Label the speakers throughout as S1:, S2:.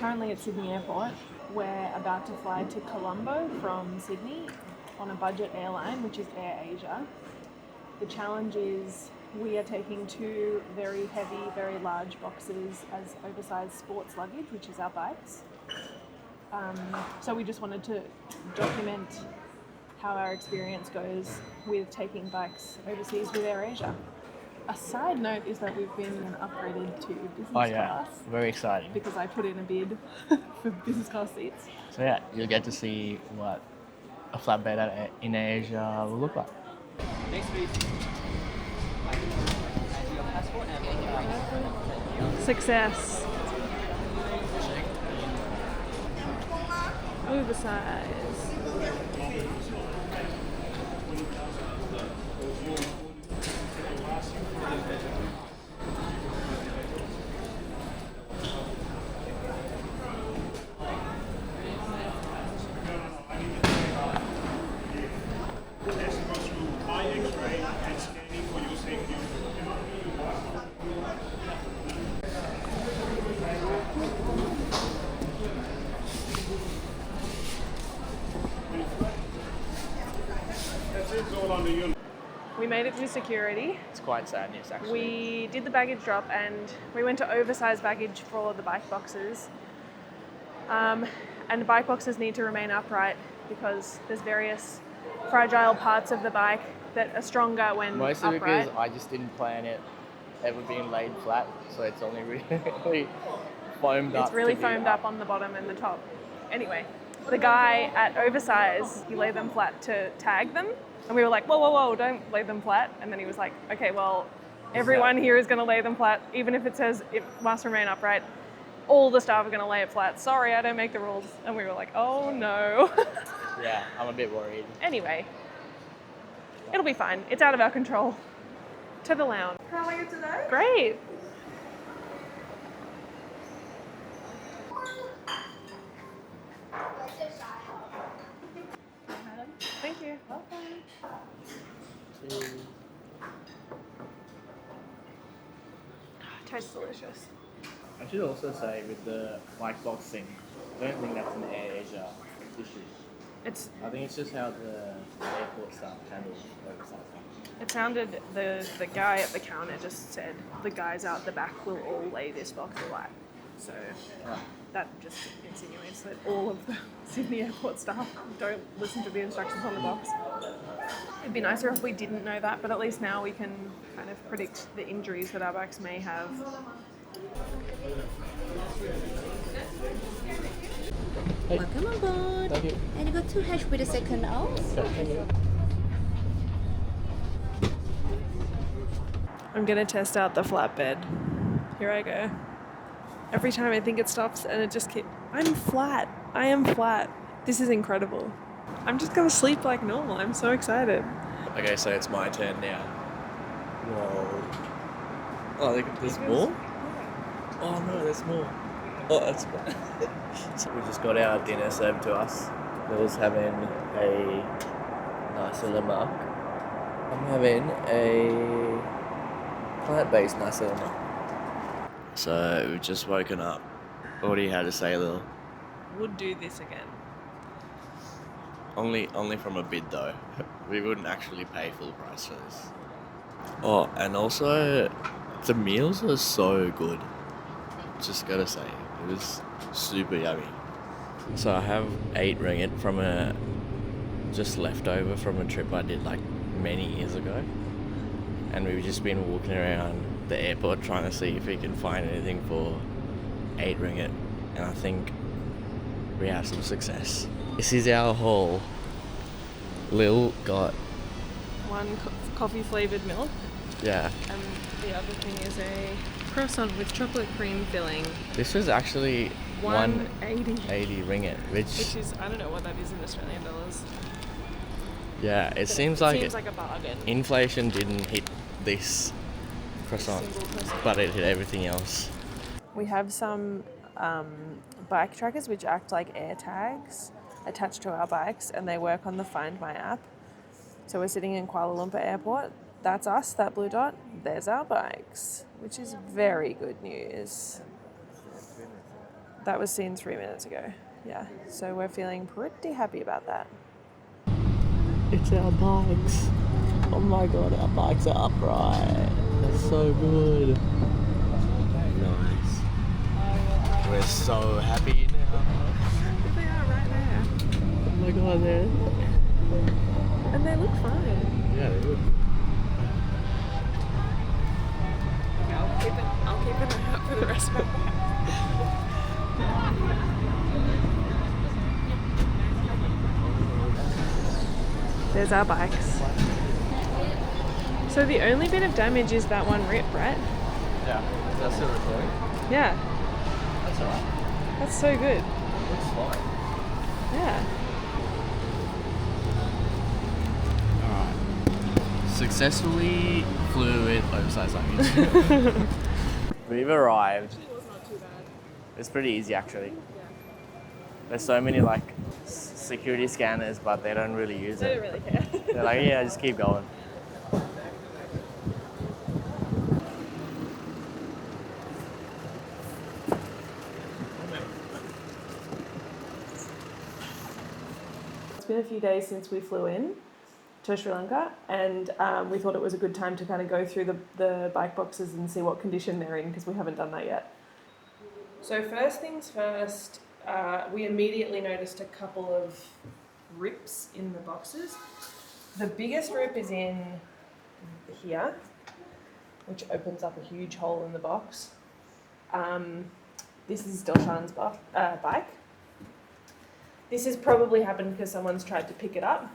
S1: currently at Sydney Airport. We're about to fly to Colombo from Sydney on a budget airline, which is Air Asia. The challenge is we are taking 2 very heavy, very large boxes as oversized sports luggage, which is our bikes. So we just wanted to document how our experience goes with taking bikes overseas with Air Asia. A side note is that we've been upgraded to business class.
S2: Very exciting.
S1: Because I put in a bid for business class seats.
S2: So yeah, you'll get to see what a flatbed in Asia will look like.
S1: Success. Oversize. We made it through security.
S2: It's quite sad news, actually.
S1: We did the baggage drop and we went to oversize baggage for all of the bike boxes. And the bike boxes need to remain upright because there's various fragile parts of the bike that are stronger when
S2: Mostly
S1: upright.
S2: because I just didn't plan it ever being laid flat, so it's only really foamed up.
S1: It's really foamed up on the bottom and the top. Anyway, the guy at Oversize, he laid them flat to tag them. And we were like, whoa, don't lay them flat. And then he was like, okay, well, everyone here is going to lay them flat, even if it says it must remain upright. All the staff are going to lay it flat. Sorry, I don't make the rules. And we were like, oh no.
S2: Yeah, I'm a bit worried.
S1: Anyway, it'll be fine. It's out of our control. To the lounge.
S3: How are you today?
S1: Great. Thank you. Welcome. Tastes delicious.
S2: I should also say with the bike box thing, I don't think that's an Air Asia issue. I think it's just how the airport staff handles oversized things.
S1: It sounded, the guy at the counter just said, the guys out the back will all lay this box flat. So that just insinuates that all of the Sydney airport staff don't listen to the instructions on the box. It'd be nicer if we didn't know that, but at least now we can kind of predict the injuries that our bikes may have.
S2: Hey.
S3: Welcome aboard.
S2: Thank you.
S3: And you got 2 hash with a second out.
S2: Thank you.
S1: I'm gonna test out the flatbed. Here I go. Every time I think it stops and it just keeps... I'm flat. I am flat. This is incredible. I'm just gonna sleep like normal. I'm so excited.
S4: Okay, so it's my turn now. Whoa. Oh, there's more? Oh no, there's more. Oh, that's good. So we just got our dinner served to us. Bill's having a nice little mug. I'm having a plant-based nice little mug. So we've just woken up. What do you have to say, Lil?
S1: Would do this again.
S4: Only from a bid though. We wouldn't actually pay full price for this. Oh, and also the meals are so good. Just gotta say, it was super yummy. So I have 8 ringgit from just leftover from a trip I did like many years ago. And we've just been walking around the airport trying to see if we can find anything for 8 ringgit. And I think we have some success. This is our haul. Lil got
S1: 1 coffee flavoured milk.
S4: Yeah.
S1: And the other thing is a croissant with chocolate cream filling.
S4: This was actually
S1: 180.
S4: 80 ringgit,
S1: Which is, I don't know what that is in Australian dollars.
S4: Yeah, it
S1: But
S4: seems
S1: it
S4: like
S1: seems like a bargain.
S4: inflation didn't hit this croissant,
S1: Single croissant.
S4: but it hit everything else.
S1: We have some bike trackers which act like air tags attached to our bikes, and they work on the Find My app. So we're sitting in Kuala Lumpur Airport. That's us, that blue dot. There's our bikes, which is very good news. That was seen 3 minutes ago. Yeah, so we're feeling pretty happy about that.
S4: It's our bikes. Oh my god, our bikes are upright. They're so good. Nice. We're so happy now.
S1: They are right there.
S4: Oh my god, they're...
S1: And they look fine.
S4: Yeah, they look...
S1: I'll keep an eye out for the rest of it. There's our bikes. So the only bit of damage is that one rip, right?
S4: Yeah, is that still recording?
S1: Yeah,
S4: That's alright.
S1: that's so good.
S4: Looks fine.
S1: Yeah.
S4: Alright. Successfully flew with oversized luggage.
S2: We've arrived.
S1: It was not too bad.
S2: It's pretty easy actually. There's so many like security scanners, but they don't really use
S1: They
S2: it.
S1: don't really care.
S2: They're like, yeah, just keep going.
S1: It's been a few days since we flew in to Sri Lanka, and we thought it was a good time to kind of go through the bike boxes and see what condition they're in, because we haven't done that yet. So first things first, we immediately noticed a couple of rips in the boxes. The biggest rip is in here, which opens up a huge hole in the box. This is Dilshan's bike. This has probably happened because someone's tried to pick it up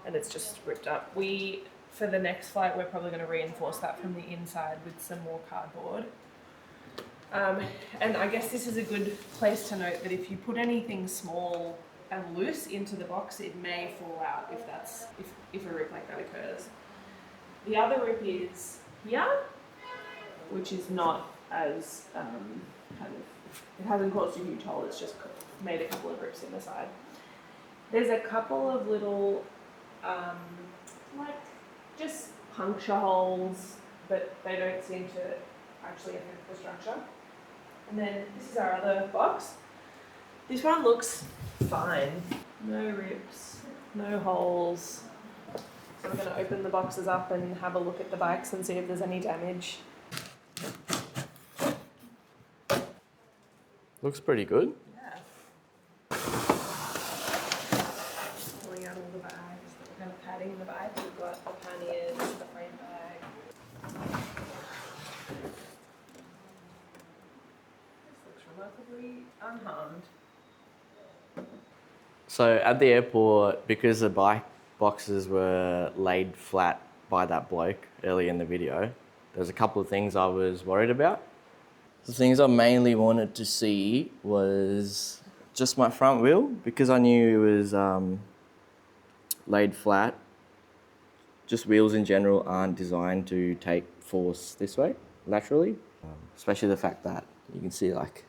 S1: and it's just ripped up. For the next flight, we're probably going to reinforce that from the inside with some more cardboard. And I guess this is a good place to note that if you put anything small and loose into the box, it may fall out if a rip like that occurs. The other rip is here, which is not as it hasn't caused a huge hole, it's just made a couple of rips in the side. There's a couple of little like just puncture holes, but they don't seem to actually affect the structure. And then this is our other box. This one looks fine. No rips, no holes. So we're going to open the boxes up and have a look at the bikes and see if there's any damage.
S4: Looks pretty good.
S1: Yeah. Pulling out all the bags, we're kind of padding the bike. We've got the panniers, the frame bag. This looks remarkably unharmed.
S2: So at the airport, because the bike boxes were laid flat by that bloke early in the video, there's a couple of things I was worried about. The things I mainly wanted to see was just my front wheel, because I knew it was laid flat. Just wheels in general aren't designed to take force this way, laterally. Especially the fact that you can see like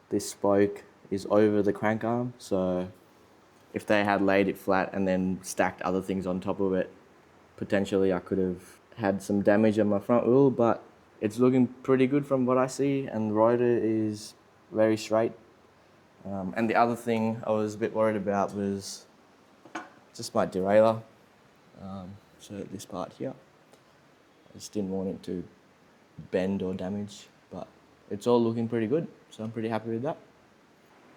S2: this spoke is over the crank arm, so if they had laid it flat and then stacked other things on top of it, potentially I could have had some damage on my front wheel, but it's looking pretty good from what I see, and the rotor is very straight. And the other thing I was a bit worried about was just my derailleur. So this part here, I just didn't want it to bend or damage, but it's all looking pretty good, so I'm pretty happy with that.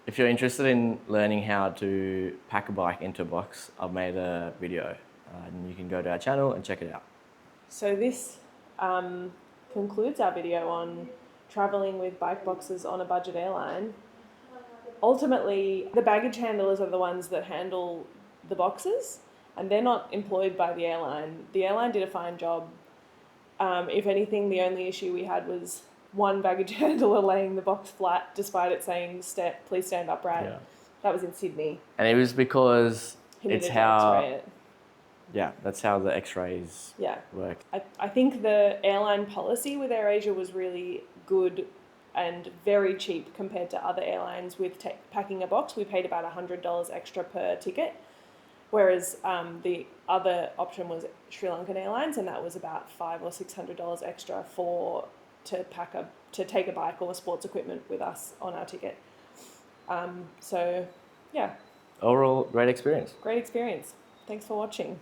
S2: If you're interested in learning how to pack a bike into a box, I've made a video, and you can go to our channel and check it out.
S1: So this concludes our video on travelling with bike boxes on a budget airline. Ultimately, the baggage handlers are the ones that handle the boxes, and they're not employed by the airline. The airline did a fine job. If anything, the only issue we had was one baggage handler laying the box flat despite it saying, please stand upright.
S2: Yeah.
S1: That was in Sydney.
S2: And it was because
S1: He
S2: it's
S1: needed to X-ray it.
S2: Yeah, that's how the X-rays
S1: Yeah.
S2: work.
S1: I think the airline policy with AirAsia was really good and very cheap compared to other airlines with packing a box. We paid about $100 extra per ticket, whereas the other option was Sri Lankan Airlines, and that was about $500 or $600 extra to pack a to take a bike or sports equipment with us on our ticket. So, yeah,
S2: Overall, great experience.
S1: great experience. Thanks for watching.